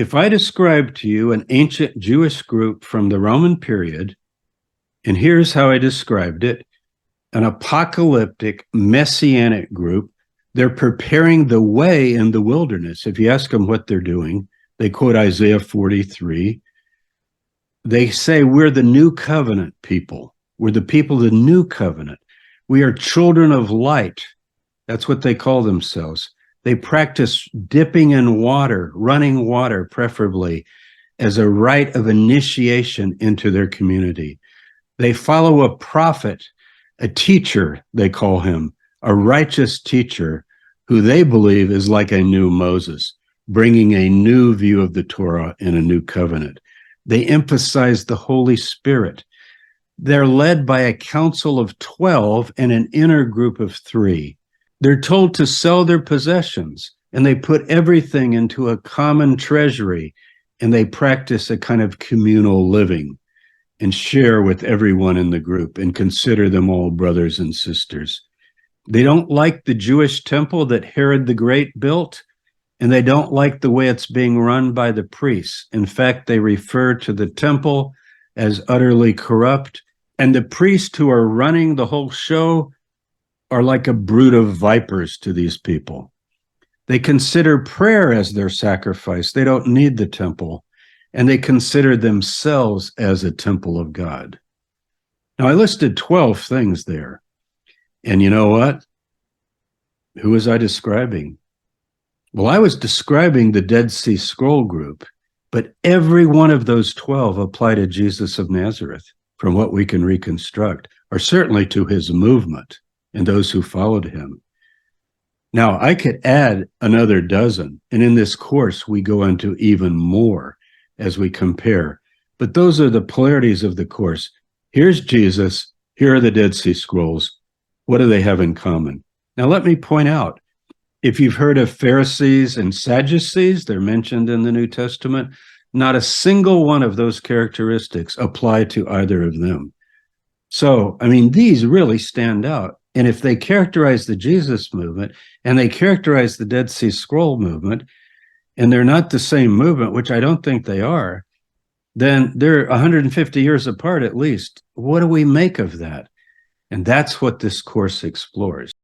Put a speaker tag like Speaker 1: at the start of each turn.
Speaker 1: If I describe to you an ancient Jewish group from the Roman period, and here's how I described it, an apocalyptic messianic group, they're preparing the way in the wilderness. If you ask them what they're doing, they quote Isaiah 43. They say, we're the new covenant people. We're the people of the new covenant. We are children of light. That's what they call themselves. They practice dipping in water, running water, preferably, as a rite of initiation into their community. They follow a prophet, a teacher, they call him, a righteous teacher, who they believe is like a new Moses, bringing a new view of the Torah in a new covenant. They emphasize the Holy Spirit. They're led by a council of 12 and an inner group of 3. They're told to sell their possessions, and they put everything into a common treasury, and they practice a kind of communal living and share with everyone in the group and consider them all brothers and sisters. They don't like the Jewish temple that Herod the Great built, and they don't like the way it's being run by the priests. In fact, they refer to the temple as utterly corrupt, and the priests who are running the whole show are like a brood of vipers to these people. They consider prayer as their sacrifice. They don't need the temple, and they consider themselves as a temple of God. Now, I listed 12 things there, and you know what? Who was I describing? Well, I was describing the Dead Sea Scroll group, but every one of those 12 apply to Jesus of Nazareth, from what we can reconstruct, or certainly to his movement and those who followed him. Now, I could add another dozen, and in this course, we go into even more as we compare. But those are the polarities of the course. Here's Jesus. Here are the Dead Sea Scrolls. What do they have in common? Now, let me point out, if you've heard of Pharisees and Sadducees, they're mentioned in the New Testament, not a single one of those characteristics apply to either of them. So, I mean, these really stand out. And if they characterize the Jesus movement and they characterize the Dead Sea Scroll movement, and they're not the same movement, which I don't think they are, then they're 150 years apart at least. What do we make of that? And that's what this course explores.